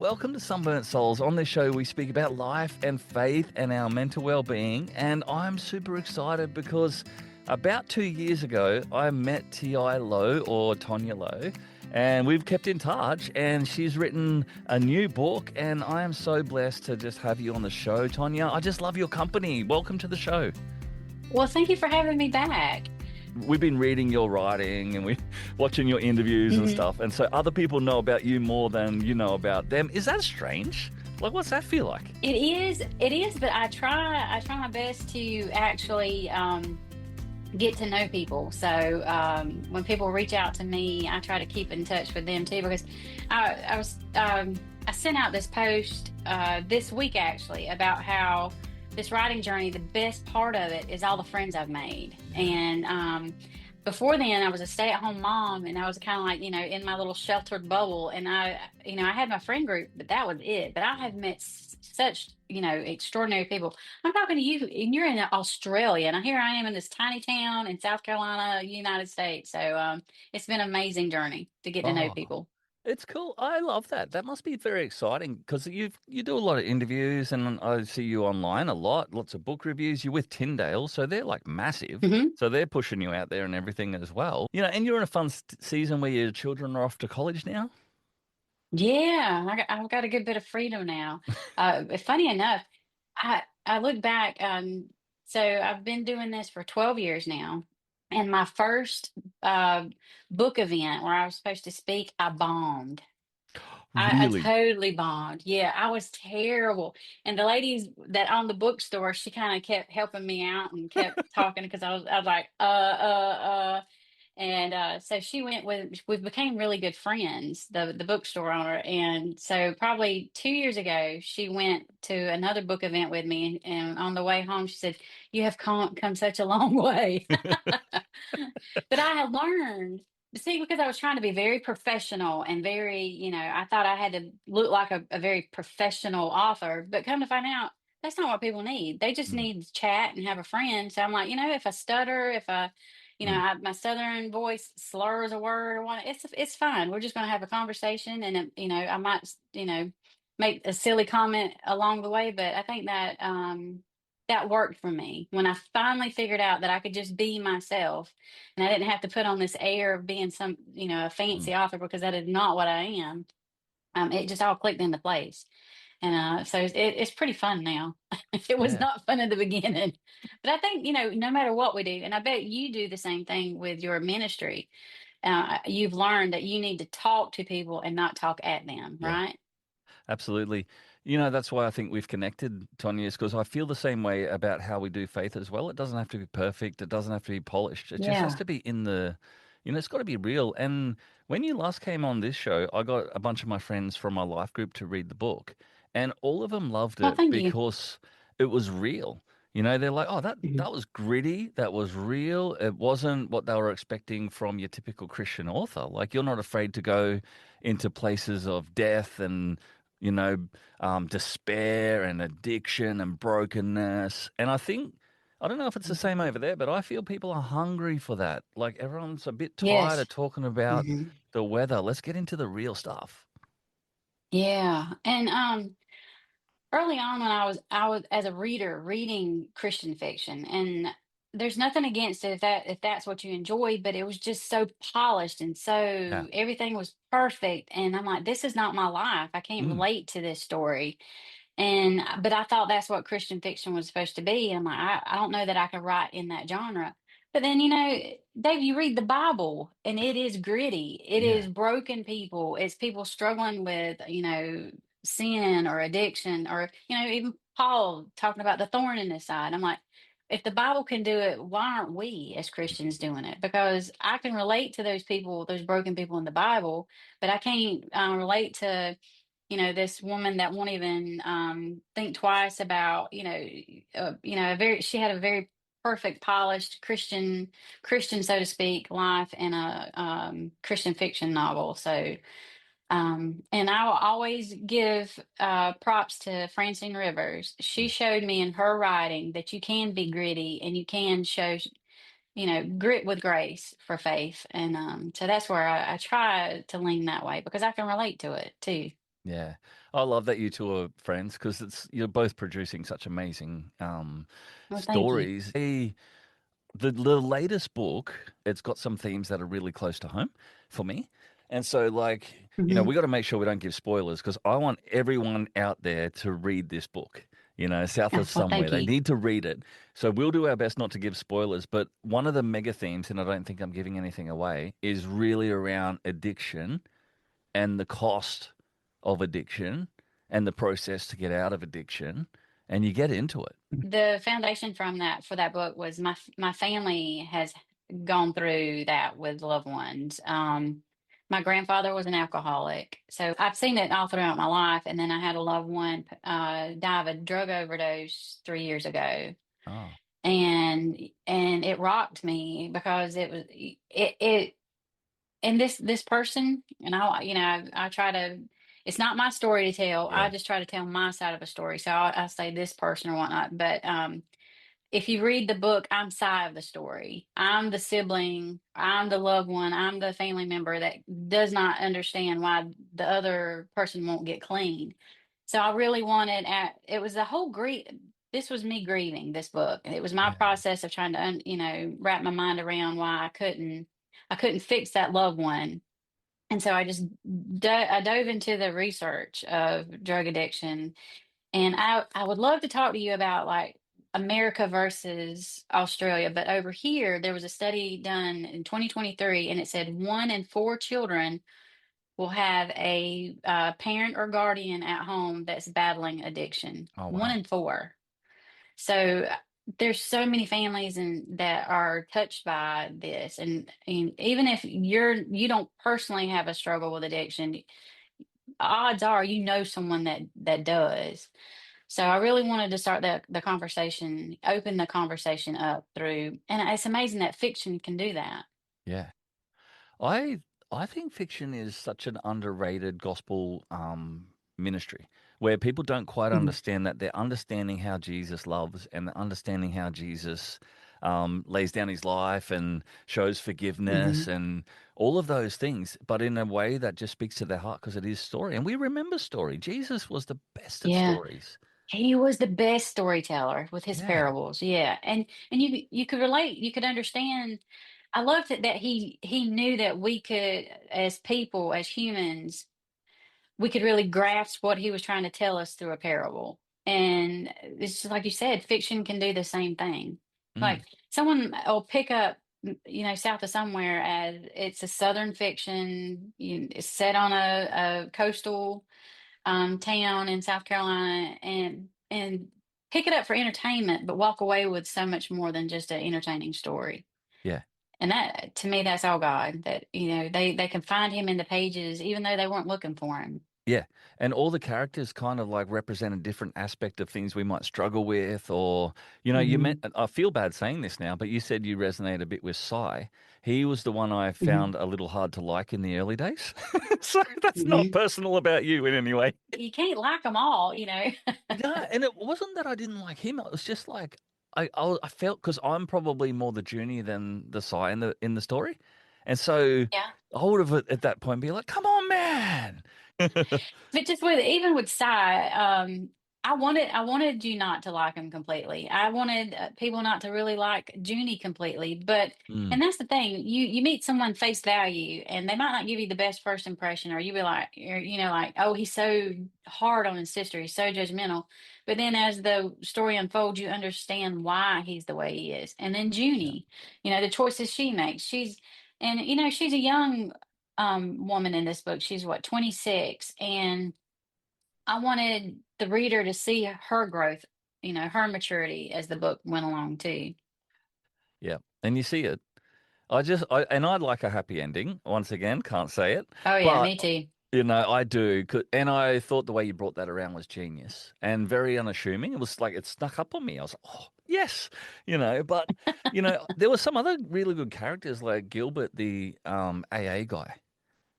Welcome to Sunburnt Souls. On this show, we speak about life and faith and our mental well-being. And I'm super excited because about 2 years ago, I met T.I. Lowe, or Tonya Lowe, and we've kept in touch. And she's written a new book, and I am so blessed to just have you on the show, Tonya. I just love your company. Welcome to the show. Well, thank you for having me back. We've been reading your writing and we watching your interviews and hmm stuff, and so other people know about you more than you know about them. Is that strange? Like, what's that feel like? it is, but I try my best to actually get to know people. So when people reach out to me, I try to keep in touch with them too, because I sent out this post this week actually about how this writing journey, the best part of it is all the friends I've made. Yeah. And before then, I was a stay-at-home mom, and I was kind of like, in my little sheltered bubble. And I had my friend group, but that was it. But I have met such, extraordinary people. I'm talking to you, and you're in Australia, and here I am in this tiny town in South Carolina, United States. So it's been an amazing journey to get to know Oh, people. it's cool. I love that. That must be very exciting because you do a lot of interviews, and I see you online a lot. Lots of book reviews. You're with Tyndale, so they're like massive. hmm So they're pushing you out there and everything as well. And you're in a fun season where your children are off to college now. Yeah, I've got a good bit of freedom now. Funny enough, I look back. So I've been doing this for 12 years now, and my first uh, book event where I was supposed to speak, I bombed. I Really? totally bombed. Yeah, I was terrible. And the ladies that owned the bookstore, she kind of kept helping me out and kept talking because I was like, and so she went with, we became really good friends, the bookstore owner. And so probably 2 years ago, she went to another book event with me. And on the way home, she said, "You have come such a long way." But I had learned, see, because I was trying to be very professional and very, I thought I had to look like a very professional author. But come to find out, that's not what people need. They just Mm, need to chat and have a friend. So I'm like, if I stutter, if I mm. my southern voice slurs a word or one. It's fine. We're just going to have a conversation, and I might make a silly comment along the way, but I think that that worked for me when I finally figured out that I could just be myself, and I didn't have to put on this air of being some a Mm. fancy author, because that is not what I am. It just all clicked into place. And so it's pretty fun now. It was Yeah. not fun in the beginning, but I think, no matter what we do, and I bet you do the same thing with your ministry, you've learned that you need to talk to people and not talk at them, Yeah. right? Absolutely. That's why I think we've connected, Tonya, is because I feel the same way about how we do faith as well. It doesn't have to be perfect. It doesn't have to be polished. It just has Yeah. to be it's got to be real. And when you last came on this show, I got a bunch of my friends from my life group to read the book, and all of them loved Well, it thank you. because it was real. They're like, oh, that Mhm. that was gritty. That was real. It wasn't what they were expecting from your typical Christian author. Like, you're not afraid to go into places of death and you know, despair and addiction and brokenness. And I don't know if it's the same over there, but I feel people are hungry for that. Like, everyone's a bit tired Yes. of talking about hmm the weather. Let's get into the real stuff. Yeah. And early on, when I was as a reader reading Christian fiction, and there's nothing against it if that's what you enjoy, but it was just so polished, and Yeah. so everything was perfect, and I'm like, this is not my life. I can't Mm. relate to this story. And but I thought that's what Christian fiction was supposed to be. I'm like, I don't know that I could write in that genre. But then, Dave, you read the Bible, and it is gritty. It Yeah. is broken people. It's people struggling with, sin or addiction, or, even Paul talking about the thorn in his side. I'm like, if the Bible can do it, why aren't we as Christians doing it? Because I can relate to those people, those broken people in the Bible, but I can't relate to, this woman that won't even think twice about, she had a very perfect, polished Christian, so to speak, life in a Christian fiction novel. So, and I will always give props to Francine Rivers. She showed me in her writing that you can be gritty and you can show, grit with grace for faith. And so that's where I try to lean that way, because I can relate to it too. Yeah. I love that you two are friends because you're both producing such amazing Well, thank you. stories. The latest book, it's got some themes that are really close to home for me. And so, like, Hmm. we got to make sure we don't give spoilers because I want everyone out there to read this book, south Oh, of well, somewhere. thank They you. need to read it. So we'll do our best not to give spoilers. But one of the mega themes, and I don't think I'm giving anything away, is really around addiction and the cost of addiction and the process to get out of addiction. And you get into it. The foundation from that for that book was my family has gone through that with loved ones. My grandfather was an alcoholic, so I've seen it all throughout my life. And then I had a loved one die of a drug overdose 3 years ago, Oh, and it rocked me because it and this person, and I try to, it's not my story to tell. I yeah. just try to tell my side of a story. So I say this person or whatnot. But if you read the book, I'm side of the story. I'm the sibling. I'm the loved one. I'm the family member that does not understand why the other person won't get clean. So I really wanted it was a whole grief. This was me grieving this book. And it was my Yeah. process of trying to, wrap my mind around why I couldn't fix that loved one. And so I just I dove into the research of drug addiction, and I would love to talk to you about like America versus Australia. But over here, there was a study done in 2023, and it said 1 in 4 children will have a parent or guardian at home that's battling addiction. Oh, One wow. in four. So there's so many families that are touched by this, and even if you don't personally have a struggle with addiction, odds are you know someone that does. So I really wanted to start the conversation, open the conversation up through, and it's amazing that fiction can do that. Yeah. I I think fiction is such an underrated gospel ministry where people don't quite Mhm. understand that they're understanding how Jesus loves and they're understanding how Jesus lays down his life and shows forgiveness Mhm. and all of those things, but in a way that just speaks to their heart because it is story. And we remember story. Jesus was the best at Yeah. stories. He was the best storyteller with his Yeah. parables. Yeah. And you could relate, you could understand. I loved it that he knew that we could, as people, as humans, we could really grasp what he was trying to tell us through a parable. And it's just like you said, fiction can do the same thing. Mm, Like someone will pick up, south of somewhere as it's a southern fiction. It's set on a coastal town in South Carolina, and pick it up for entertainment, but walk away with so much more than just an entertaining story. yeah. And that, to me, that's all God. That they can find Him in the pages, even though they weren't looking for Him. Yeah, and all the characters kind of like represent a different aspect of things we might struggle with, or you meant. Hmm. I feel bad saying this now, but you said you resonate a bit with Cy. He was the one I Hmm. found a little hard to like in the early days. So that's not Hmm. personal about you in any way. You can't like them all. Yeah, and it wasn't that I didn't like him. It was just like I felt because I'm probably more the Junie than the Cy in the story, and so Yeah. I would have at that point be like, "Come on, man." But just with even with Sai, I wanted you not to like him completely. I wanted people not to really like Junie completely. But Mm, and that's the thing. You meet someone face value, and they might not give you the best first impression, or you be like, like, oh, he's so hard on his sister, he's so judgmental. But then as the story unfolds, you understand why he's the way he is. And then yeah, Junie, the choices she makes. She's a young woman in this book. She's what, 26, and I wanted the reader to see her growth, her maturity as the book went along too. yeah, and you see it. And I'd like a happy ending. Once again, can't say it, Oh yeah, but me too. I do. And I thought the way you brought that around was genius and very unassuming. It was like it snuck up on me. I was like, oh yes, But there were some other really good characters like Gilbert, the AA guy.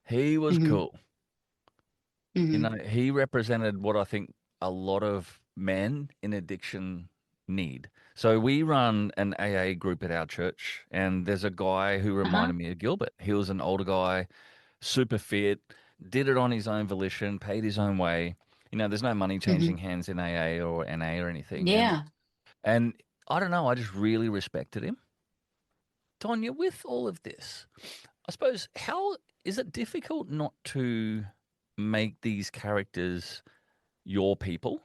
He was Hmm. cool. Hmm. He represented what I think a lot of men in addiction need. So we run an AA group at our church, and there's a guy who Uh-huh. reminded me of Gilbert. He was an older guy, super fit, did it on his own volition, paid his own way. There's no money Hmm. changing hands in AA or NA or anything. And Yeah. and I don't know, I just really respected him. Tonya, with all of this, I suppose, how is it difficult not to make these characters your people?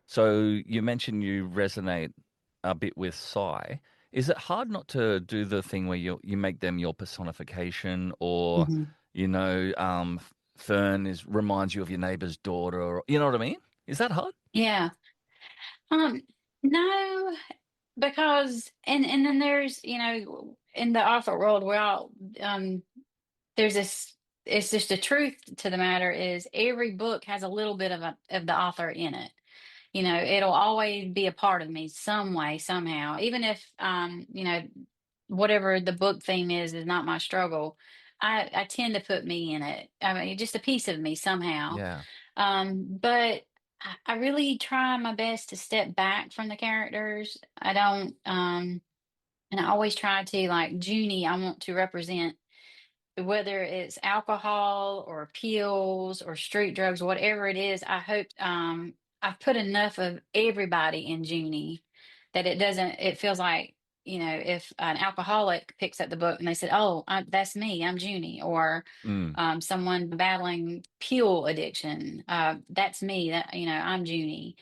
So you mentioned you resonate a bit with Sai. Is it hard not to do the thing where you make them your personification, or Hmm. Fern reminds you of your neighbor's daughter, or you know what I mean? Is that hard? Yeah. Um, no, because and then there's, in the author world, we're all there's this, it's just the truth to the matter is every book has a little bit of the author in it. It'll always be a part of me some way, somehow, even if whatever the book theme is not my struggle. I tend to put me in it. I mean, just a piece of me somehow. Yeah. But I really try my best to step back from the characters. I don't and I always try to, like Junie, I want to represent, whether it's alcohol or pills or street drugs, whatever it is. I hope I've put enough of everybody in Junie that it feels like, if an alcoholic picks up the book and they said, "Oh, that's me, I'm Junie," or Mm. someone battling pill addiction, that's me, that, I'm Junie.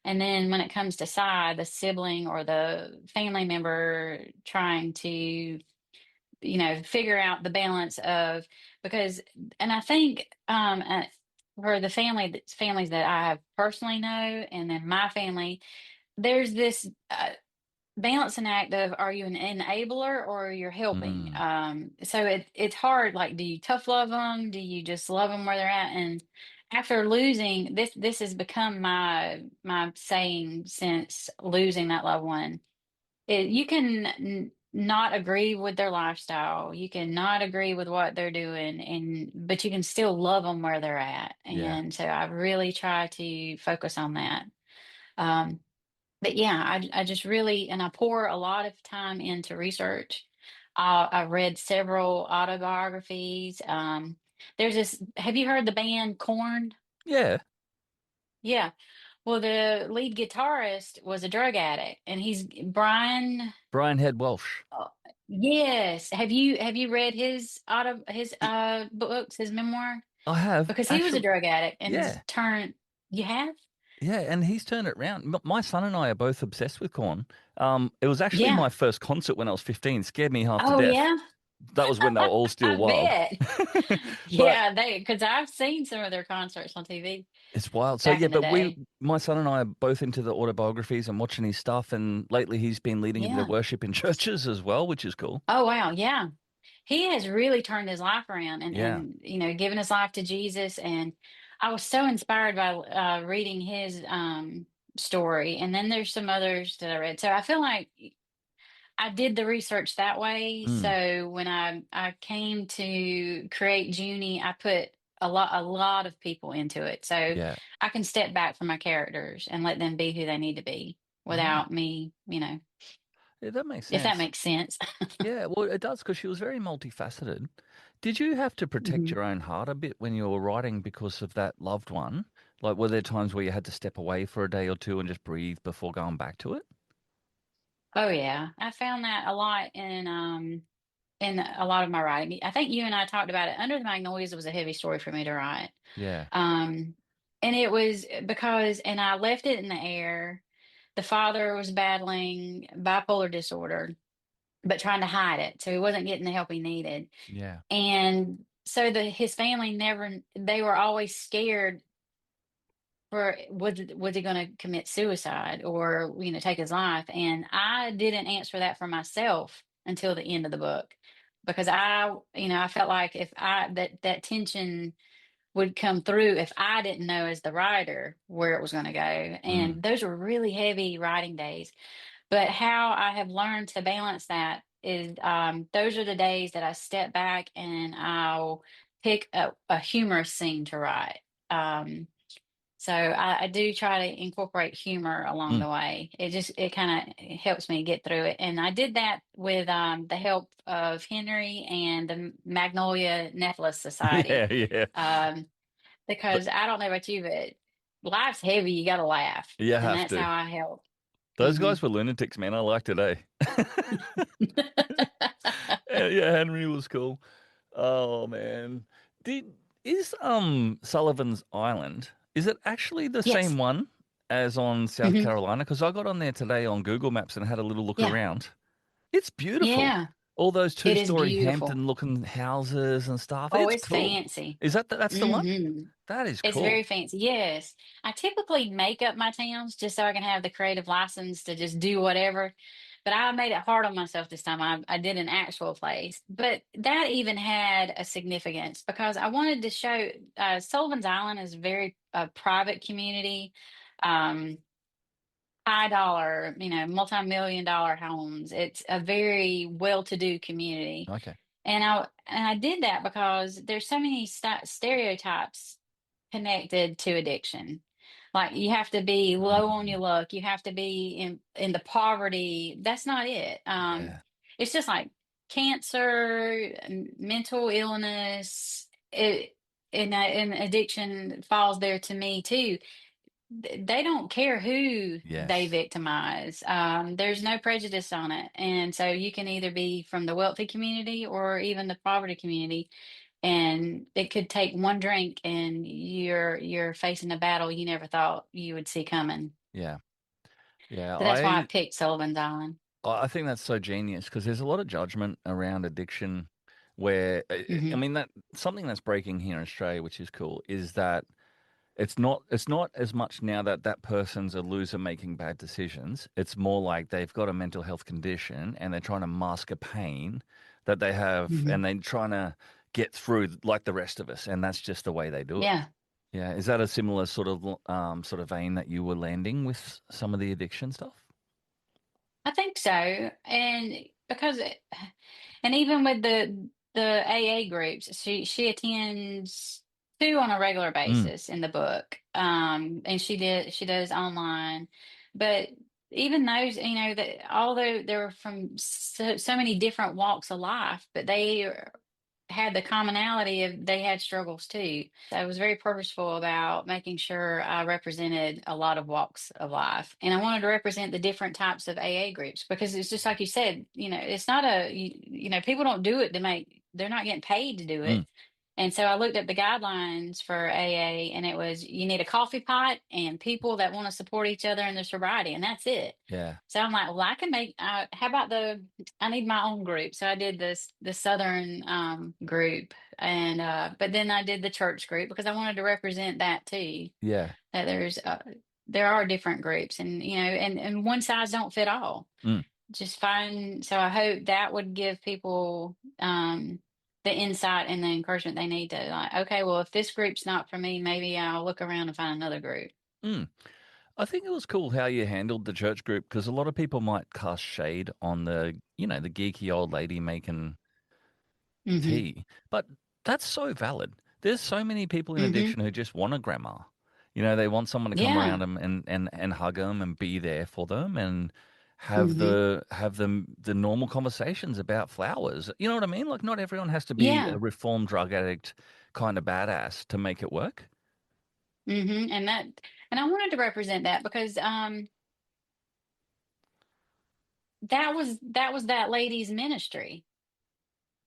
And then when it comes to Cy, the sibling or the family member trying to, figure out the balance of, because, and I think, for the families that I have personally know, and then my family, there's this balancing act of, are you an enabler or you're helping? Mm. So it's hard. Like, do you tough love them? Do you just love them where they're at? And after losing this has become my saying since losing that loved one. You can not agree with their lifestyle. You can not agree with what they're doing, but you can still love them where they're at. Yeah. And so I really try to focus on that. Um, but yeah, I just really, and I pour a lot of time into research. I read several autobiographies. There's this, have you heard the band Corn? Yeah. Yeah. Well, the lead guitarist was a drug addict, and he's Brian. Brian Head Welsh. Oh, yes. Have you read his Y- books, his memoir? I have Because he was a actually. drug addict and Yeah. has turned. You have? Yeah, and he's turned it around. My son and I are both obsessed with Corn. It was actually Yeah. my first concert when I was 15. Scared me half to Oh death. yeah. That was when they were all still I wild. bet. But Yeah, because I've seen some of their concerts on TV it's wild. So back yeah, in the but day. my son and I are both into the autobiographies and watching his stuff. And lately, he's been leading a bit of Yeah. worship in churches as well, which is cool. Oh wow. Yeah. He has really turned his life around, and Yeah. given his life to Jesus. And I was so inspired by reading his story. And then there's some others that I read. So I feel like I did the research that way. Mm, So when I came to create Junie, I put a lot of people into it. So yeah. I can step back from my characters and let them be who they need to be Yeah. without me, Yeah, that makes if that sense. makes sense. Yeah, well, it does because she was very multifaceted. Did you have to protect Mhm. your own heart a bit when you were writing because of that loved one? Like, were there times where you had to step away for a day or two and just breathe before going back to it? Oh yeah, I found that a lot in a lot of my writing. I think you and I talked about it. Under the Magnolias was a heavy story for me to write. Yeah, Um, and it was because, and I left it in the air. The father was battling bipolar disorder, but trying to hide it. So he wasn't getting the help he needed. yeah. And so his family they were always scared for, was he going to commit suicide or, take his life. And I didn't answer that for myself until the end of the book, because I felt like if that tension would come through if I didn't know as the writer where it was going to go. Mm, And those were really heavy writing days. But how I have learned to balance that is, those are the days that I step back and I'll pick a humorous scene to write. So I do try to incorporate humor along mm. the way. It kind of helps me get through it. And I did that with the help of Henry and the Magnolia Necklace Society. Yeah, yeah. Um, Th- because I don't know about you, but life's heavy, you got to laugh. You And have that's to. how I help. Those Hmm. guys were lunatics, man. I liked it, eh? Yeah, Henry was cool. Oh man. Did is Sullivan's Island, is it actually the Yes. same one as on South Hmm. Carolina? Because I got on there today on Google Maps and had a little look Yeah. around. It's beautiful. Yeah. All those It is two-story beautiful. Hampton looking houses and stuff. Oh, It's it's cool. fancy. Is that's the one? Hmm. That is It's very cool. fancy. Yes. I typically make up my towns just so I can have the creative license to just do whatever. But I made it hard on myself this time. I did an actual place. But that even had a significance because I wanted to show Sullivan's Island is a very private community. Um, High dollar, multi-million dollar homes. It's a very well-to-do community. Okay. And I did that because there's so many stereotypes connected to addiction. Like you have to be low on Mm, your luck, you have to be in the poverty. That's not it. yeah. It's just like cancer, mental illness, and addiction falls there to me too. They don't care who they Yes. victimize. There's no prejudice on it. And so you can either be from the wealthy community or even the poverty community. And it could take one drink and you're facing a battle you never thought you would see coming. Yeah. Yeah. So that's why I picked Sullivan's Island. I think that's so genius because there's a lot of judgment around addiction where I Hmm. mean that something that's breaking here in Australia, which is cool, is that it's not as much now that that person's a loser making bad decisions. It's more like they've got a mental health condition and they're trying to mask a pain that they have Hmm. and they're trying to get through like the rest of us, and that's just the way they do it. Yeah, Yeah, is that a similar sort of vein that you were landing with some of the addiction stuff? I think so. And even with the AA groups, she attends two on a regular Mm, basis in the book. And she does online. But even those, that although they're from so many different walks of life, but they had the commonality of they had struggles too. So I was very purposeful about making sure I represented a lot of walks of life. And I wanted to represent the different types of AA groups because it's just like you said, it's not people don't do it to make, they're not getting paid to do mm, it. And so I looked up the guidelines for AA and it was you need a coffee pot and people that want to support each other in their sobriety. And that's it. yeah, So I'm like, well, I can make, how about I need my own group. So I did the Southern group. But then I did the church group because I wanted to represent that too, yeah. that there are different groups and, and one size don't fit all. Mm. Just find, so I hope that would give people the insight and the encouragement they need to like, okay, well, if this group's not for me, maybe I'll look around and find another group. Mm. I think it was cool how you handled the church group because a lot of people might cast shade on the geeky old lady making Hmm. tea, but that's so valid. There's so many people in Hmm. addiction who just want a grandma. They want someone to come around Yeah. them and hug them and be there for them and Hmm. have the normal conversations about flowers. You know what I mean? Like not everyone has to be a Yeah. reformed drug addict kind of badass to make it work. And I wanted to represent that because that was that lady's ministry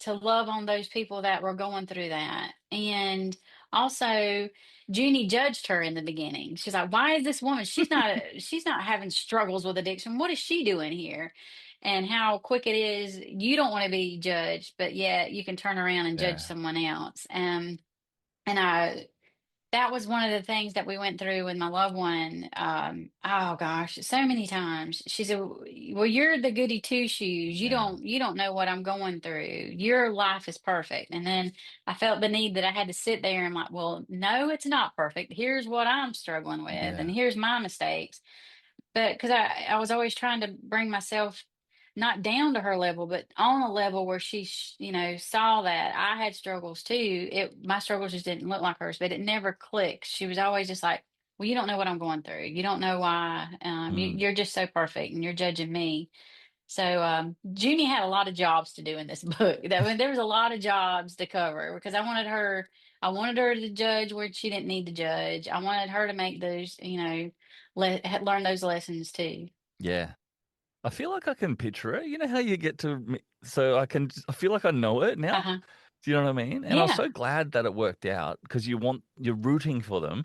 to love on those people that were going through that. And also Junie judged her in the beginning. She's like, why is this woman? She's not having struggles with addiction. What is she doing here? And how quick it is. You don't want to be judged, but yet you can turn around and judge Yeah, someone else. And I that was one of the things that we went through with my loved one. Oh gosh, so many times. She said, "Well, you're the goody two shoes. You yeah, don't you don't know what I'm going through. Your life is perfect." And then I felt the need that I had to sit there and like, "Well, no, it's not perfect. Here's what I'm struggling with, and yeah, here's my mistakes." But because I was always trying to bring myself not down to her level, but on a level where she, saw that I had struggles too. My struggles just didn't look like hers, but it never clicked. She was always just like, "Well, you don't know what I'm going through. You don't know why. mm, You're just so perfect, and you're judging me." So Junie had a lot of jobs to do in this book. I mean, there was a lot of jobs to cover because I wanted her to judge where she didn't need to judge. I wanted her to make those, learn those lessons too. Yeah. I feel like I can picture it. You know how you get to, so I feel like I know it now. Uh-huh. Do you know what I mean? And I was Yeah. so glad that it worked out because you're rooting for them.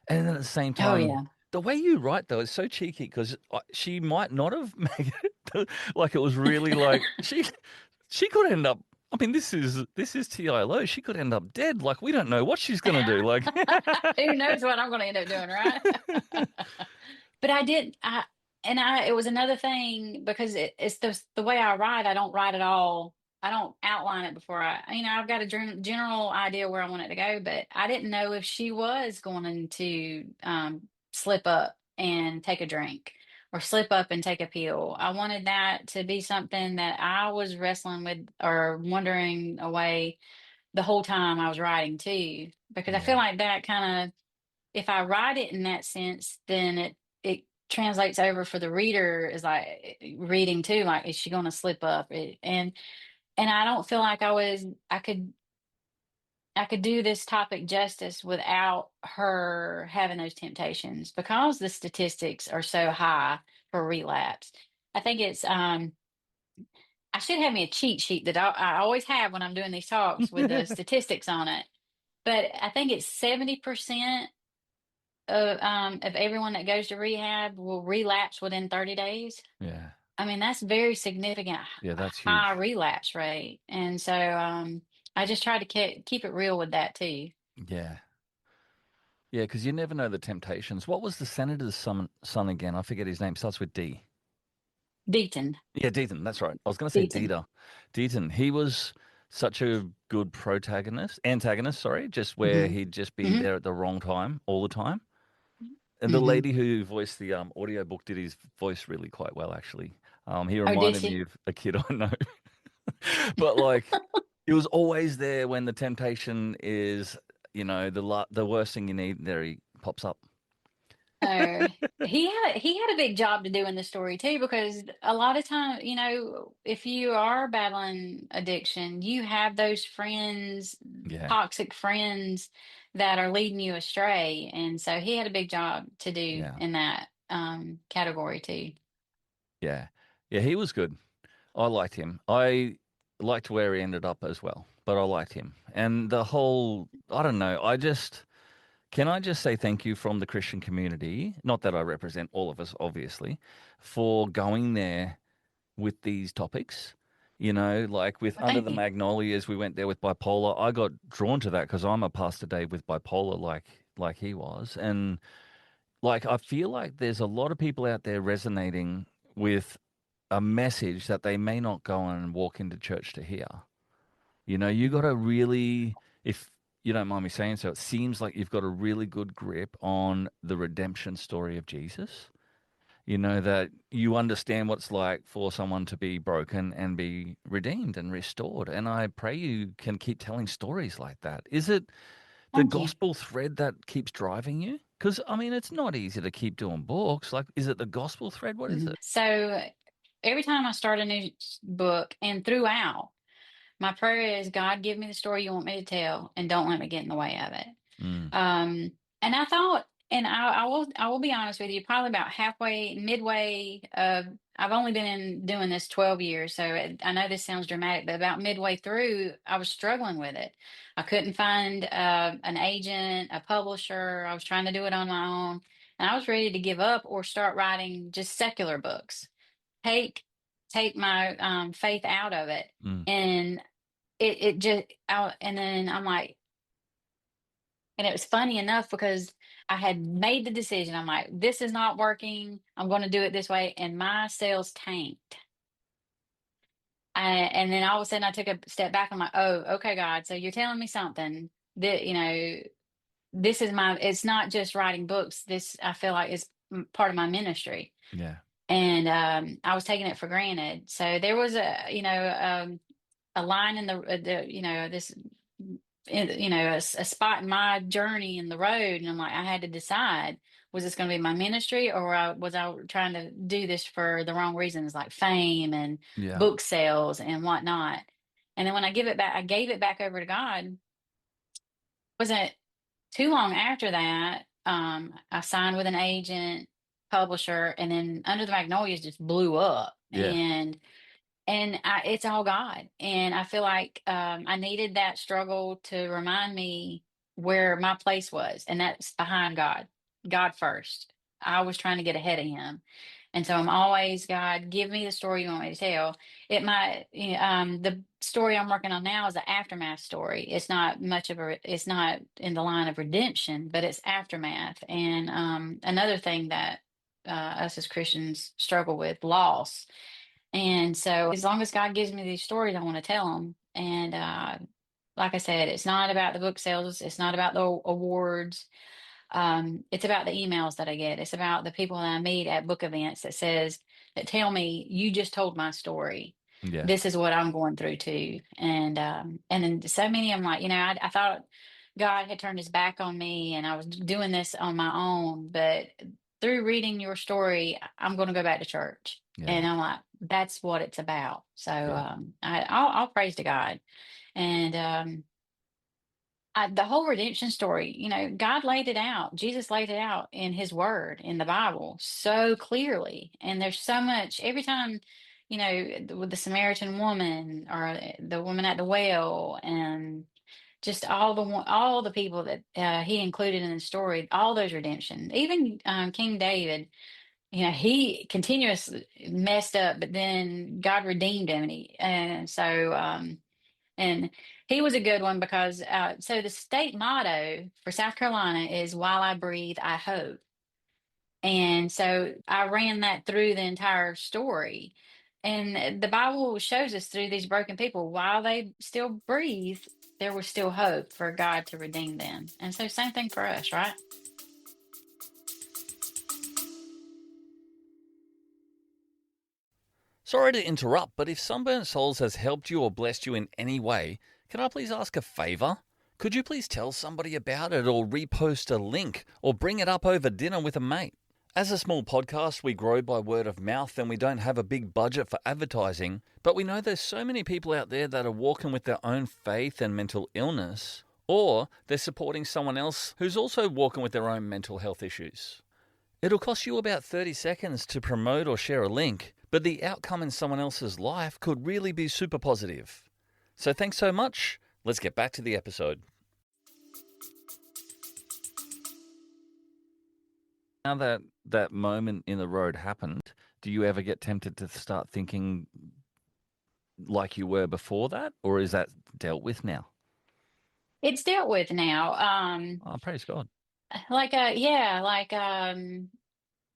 And then at the same Oh time, yeah. the way you write though is so cheeky because she might not have made it. Like it was really like she could end up. I mean, this is T.I. Lowe. She could end up dead. Like we don't know what she's gonna do. Like, Who knows what I'm going to end up doing, right? But I did. It was another thing because it's the way I write. I don't write at all. I don't outline it before I've got a general idea where I want it to go, but I didn't know if she was going to slip up and take a drink or slip up and take a pill. I wanted that to be something that I was wrestling with or wondering away the whole time I was writing too, because I feel yeah, like that kind of, if I write it in that sense, then it translates over for the reader is like reading too. Like, is she going to slip up? And I don't feel like I could do this topic justice without her having those temptations because the statistics are so high for relapse. I think it's I should have me a cheat sheet that I always have when I'm doing these talks with the statistics on it. But I think it's 70% of everyone that goes to rehab will relapse within 30 days. yeah, I mean, that's very significant, yeah. That's high huge. relapse rate. And so I just try to keep it real with that too. Yeah, yeah. Because you never know the temptations. What was the senator's son again? I forget his name. Starts with D. Deaton, Yeah, Deaton. That's right. I was going to say Deaton. Dieter. Deaton. He was such a good antagonist. Sorry, just where Hmm. he'd just be Hmm. there at the wrong time all the time. And the Hmm. lady who voiced the audiobook did his voice really quite well, actually. He Oh, did reminded me she? of a kid I know. But like, he was always there when the temptation is, the worst thing you need. There he pops up. Oh, he had a big job to do in the story too, because a lot of time, if you are battling addiction, you have those friends, Yeah, toxic friends that are leading you astray. And so he had a big job to do yeah, in that category too. yeah, yeah. He was good. I liked him. I liked where he ended up as well, but I liked him. And the whole, I don't know, can I just say thank you from the Christian community? Not that I represent all of us, obviously, for going there with these topics. Like with Well, Under thank the you. Magnolias, we went there with bipolar. I got drawn to that because I'm a Pastor Dave with bipolar, like he was, and like I feel like there's a lot of people out there resonating with a message that they may not go and walk into church to hear. You got Mhm. to really, if you don't mind me saying so, it seems like you've got a really good grip on the redemption story of Jesus. That you understand what's like for someone to be broken and be redeemed and restored. And I pray you can keep telling stories like that. Is it the Thank you. gospel thread that keeps driving you? Because, I mean, it's not easy to keep doing books. Like, is it the gospel thread? What is Mhm. it? So every time I start a new book and throughout, my prayer is, God, give me the story you want me to tell and don't let me get in the way of it. Mm, And I thought, and I will be honest with you, probably about midway of, I've only been doing this 12 years, so I know this sounds dramatic, but about midway through, I was struggling with it. I couldn't find an agent, a publisher. I was trying to do it on my own, and I was ready to give up or start writing just secular books. Take take my faith out of it, mm. and it just out, and then I'm like, and it was funny enough because I had made the decision. I'm like, this is not working. I'm going to do it this way. And my sales tanked. And then all of a sudden I took a step back. I'm like, oh, okay, God. So you're telling me something that, this is it's not just writing books. This, I feel like, is part of my ministry. Yeah. And I was taking it for granted. So there was a line in this a spot in my journey in the road, and I'm like, I had to decide, was this going to be my ministry, or was I trying to do this for the wrong reasons, like fame and Yeah. book sales and whatnot? And then when I gave it back over to God. Wasn't too long after that, I signed with an agent, publisher, and then Under the Magnolias just blew up. Yeah. It's all God. And I feel like I needed that struggle to remind me where my place was, and that's behind God, God first. I was trying to get ahead of Him. And so I'm always, God, give me the story you want me to tell. It might, the story I'm working on now is the aftermath story. It's not much of it's not in the line of redemption, but it's aftermath. And another thing that us as Christians struggle with, loss. And so, as long as God gives me these stories, I want to tell them. And like I said, it's not about the book sales, it's not about the awards. It's about the emails that I get. It's about the people that I meet at book events that tell me, you just told my story. Yeah. This is what I'm going through too. And then so many of them, like, I thought God had turned his back on me and I was doing this on my own, but through reading your story, I'm going to go back to church. Yeah. And I'm like, that's what it's about. So Yeah. I'll praise to God. And the whole redemption story, God laid it out. Jesus laid it out in his word in the Bible so clearly. And there's so much every time, with the Samaritan woman or the woman at the well, and just all the people that he included in the story, all those redemption, even King David, he continuously messed up, but then God redeemed him. And so, and he was a good one because so the state motto for South Carolina is "While I breathe, I hope." And so I ran that through the entire story. And the Bible shows us through these broken people, while they still breathe, there was still hope for God to redeem them. And so, same thing for us, right? Sorry to interrupt, but if Sunburnt Souls has helped you or blessed you in any way, can I please ask a favour? Could you please tell somebody about it or repost a link or bring it up over dinner with a mate? As a small podcast, we grow by word of mouth and we don't have a big budget for advertising, but we know there's so many people out there that are walking with their own faith and mental illness, or they're supporting someone else who's also walking with their own mental health issues. It'll cost you about 30 seconds to promote or share a link, but the outcome in someone else's life could really be super positive. So thanks so much. Let's get back to the episode. Now that that moment in the road happened, do you ever get tempted to start thinking like you were before that, or is that dealt with now? It's dealt with now. Oh, praise God. Yeah,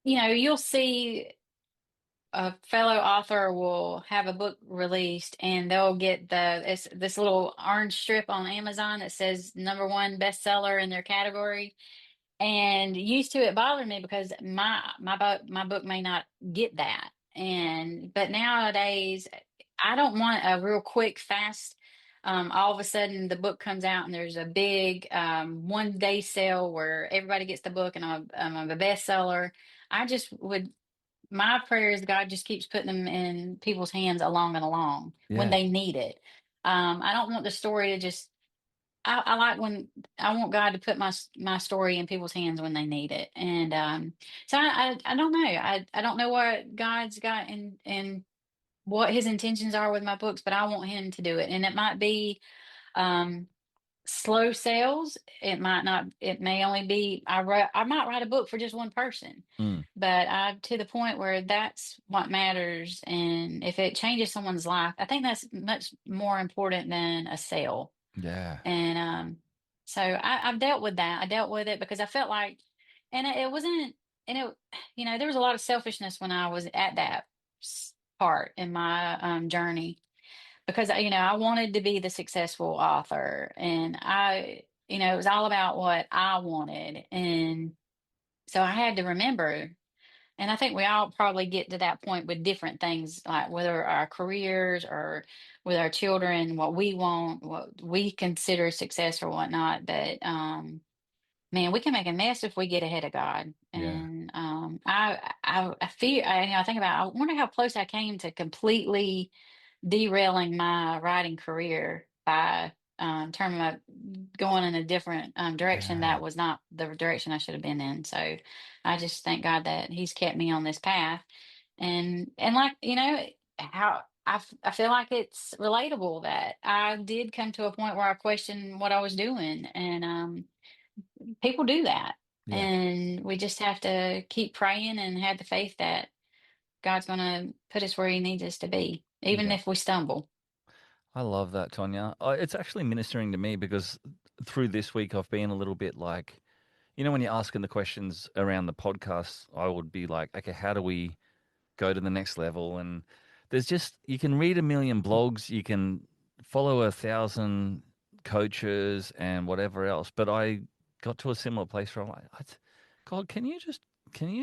you'll see a fellow author will have a book released and they'll get this little orange strip on Amazon that says #1 bestseller in their category. And used to it bothered me because my book may not get that. But nowadays I don't want a real quick, fast. All of a sudden, the book comes out and there's a big 1 day sale where everybody gets the book and I'm a bestseller. I just would My prayer is God just keeps putting them in people's hands along and along when Yeah. they need it. I don't want the story to just. I like when I want God to put my story in people's hands when they need it, and so I don't know. I don't know what God's got and what His intentions are with my books, but I want Him to do it, and it might be um, slow sales. It might not. It may only be I might write a book for just one person, Mm, but I to the point where that's what matters. And if it changes someone's life, I think that's much more important than a sale. yeah. And so I've dealt with that. I dealt with it because I felt like, and it wasn't, and it, there was a lot of selfishness when I was at that part in my journey because I wanted to be the successful author, and it was all about what I wanted, and so I had to remember. And I think we all probably get to that point with different things, like whether our careers or with our children, what we want, what we consider success or whatnot. But man, we can make a mess if we get ahead of God. Yeah. And I fear, I think about, I wonder how close I came to completely derailing my writing career by turning my going in a different direction Yeah. that was not the direction I should have been in. So I just thank God that He's kept me on this path, and like how I feel like it's relatable that I did come to a point where I questioned what I was doing, and people do that, Yeah. and we just have to keep praying and have the faith that God's going to put us where He needs us to be, even Yeah. if we stumble. I love that, Tonya. It's actually ministering to me because through this week I've been a little bit like, when you're asking the questions around the podcast, I would be like, okay, how do we go to the next level? And there's just, you can read a million blogs, you can follow 1,000 coaches and whatever else, but I got to a similar place where I'm like, God, can you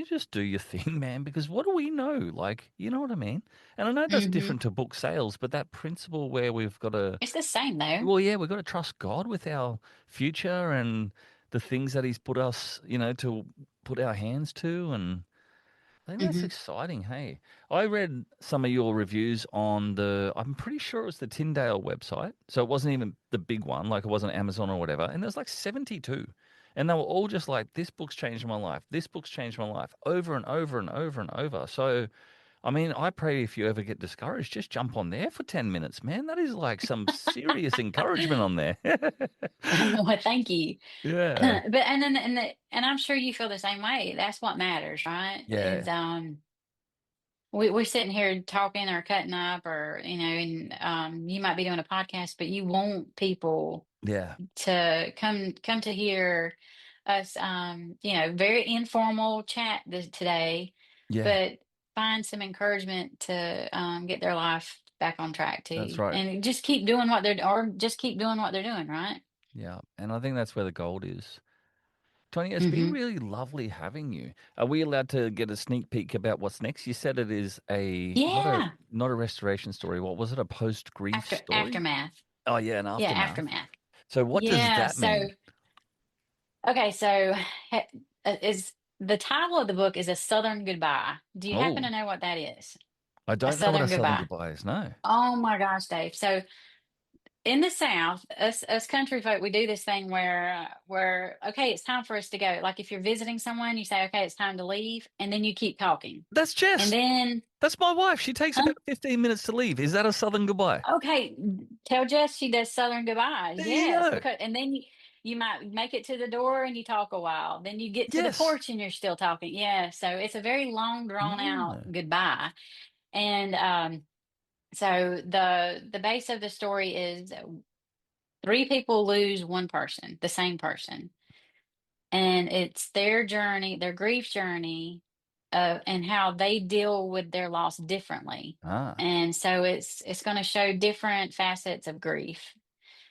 just do your thing, man? Because what do we know? Like, you know what I mean? And I know that's Hmm. different to book sales, but that principle where we've got to, It's the same though. well, yeah, we've got to trust God with our future and the things that He's put us, to put our hands to. And I think that's Hmm. exciting. Hey, I read some of your reviews on I'm pretty sure it was the Tyndale website. So it wasn't even the big one, like it wasn't Amazon or whatever. And there's like 72. And they were all just like, this book's changed my life. This book's changed my life over and over and over and over. So, I mean, I pray if you ever get discouraged, just jump on there for 10 minutes, man. That is like some serious encouragement on there. Well, thank you. Yeah. But and I'm sure you feel the same way. That's what matters, right? Yeah. Is we're sitting here talking or cutting up, or and you might be doing a podcast, but you want people Yeah. to come to hear us, very informal chat today, Yeah. but find some encouragement to get their life back on track That's too, right. and just keep doing what just keep doing what they're doing, right? Yeah. And I think that's where the gold is. Tony, it's been Hmm. really lovely having you. Are we allowed to get a sneak peek about what's next? You said it is a not a Yeah. not a restoration story. What was it? A post grief story? Aftermath. Oh yeah, an Yeah, aftermath. aftermath. So what does Yeah. that So mean? okay, so is the title of the book is A Southern Goodbye. Do you happen to Oh, know what that is? I A don't know what a Southern southern Goodbye. goodbye is. No. Oh my gosh, Dave. So in the South, us country folk, we do this thing where okay, it's time for us to go. Like if you're visiting someone, you say, okay, it's time to leave, and then you keep talking. That's And Jess. then, That's my wife. She takes huh? about 15 minutes to leave. Is that a southern goodbye? Okay, tell Jess she does Southern goodbyes. There you Yes, go. because and then you might make it to the door and you talk a while. Then you get to the Yes. porch and you're still talking. Yeah, so it's a very long, drawn out Yeah. goodbye. And so the base of the story is three people lose one person, the same person, and it's their journey, their grief journey, and how they deal with their loss differently. Ah. And so it's going to show different facets of grief,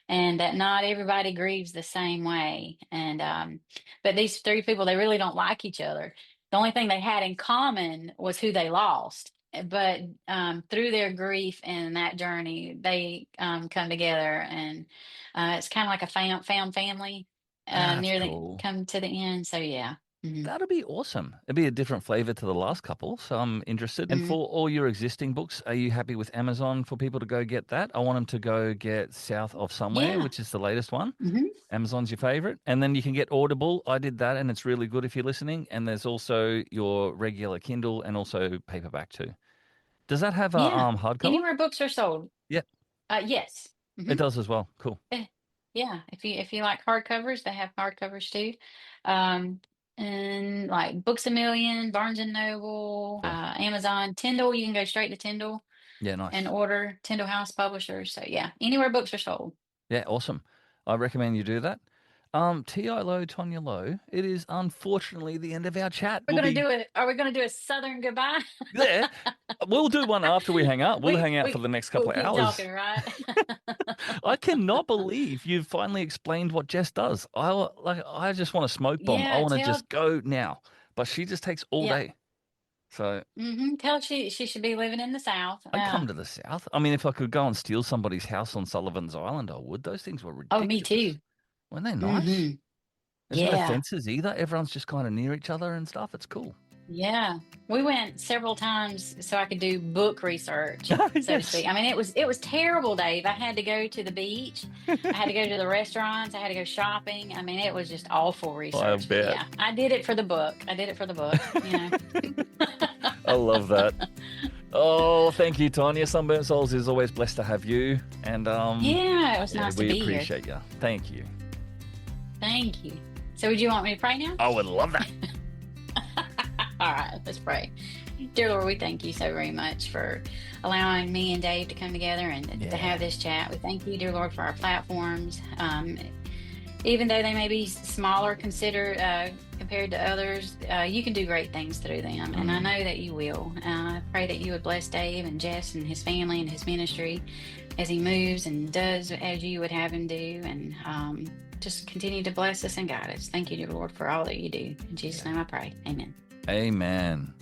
and that not everybody grieves the same way. And but these three people, they really don't like each other. The only thing they had in common was who they lost. But through their grief and that journey, they come together, and it's kind of like a found family That's near the cool. come to the end. So yeah. Hmm. That'd be awesome. It'd be a different flavor to the last couple, so I'm interested. And Hmm. for all your existing books, are you happy with Amazon for people to go get that? I want them to go get South of Somewhere, Yeah. which is the latest one. Hmm. Amazon's your favorite. And then you can get Audible. I did that, and it's really good if you're listening. And there's also your regular Kindle and also paperback too. Does that have a Yeah. hardcover? Anywhere books are sold. Yeah, Yes. it Hmm. does as well. Cool. Yeah, if you like hardcovers, they have hardcovers too. Um, and like Books A Million, Barnes and Noble, Yeah. Amazon, Tyndall, you can go straight to Tyndall Yeah, and nice. order Tyndall House Publishers. So yeah, anywhere books are sold. Yeah, awesome. I recommend you do that. T.I. Lowe, Tonya Lowe, it is unfortunately the end of our chat. We're We'll gonna be do it. Are we gonna do a Southern goodbye? there. We'll do one after we hang up. We'll we hang out for we the next we'll couple of keep hours. talking, right? I cannot believe you've finally explained what Jess does. I just want to smoke bomb. I Yeah, want to just go now. But she just takes all yeah. day. So Tell her she should be living in the South. I'd come to the south. I mean, if I could go and steal somebody's house on Sullivan's Island, I would. Those things were Oh, me ridiculous. too. Weren't they nice? Hmm. There's no Yeah. fences either. Everyone's just kind of near each other and stuff. It's cool. Yeah. We went several times so I could do book research, so to Yes. speak. I mean, it was terrible, Dave. I had to go to the beach. I had to go to the restaurants. I had to go shopping. I mean, it was just awful I research. But bet. yeah, I did it for the book. I did it for the book, you know. I love that. Oh, thank you, Tonya. Sunburnt Souls is always blessed to have you. And Yeah, it was yeah, nice to we be here. appreciate you. Thank you. Thank you. So would you want me to pray now? I would love that. All right, let's pray. Dear Lord, we thank you so very much for allowing me and Dave to come together and to have this chat. We thank you, dear Lord, for our platforms. Even though they may be smaller compared to others, you can do great things through them. And I know that you will. I pray that you would bless Dave and Jess and his family and his ministry as he moves and does as you would have him do. And just continue to bless us and guide us. Thank you, dear Lord, for all that you do. In Jesus' name I pray. Amen. Amen.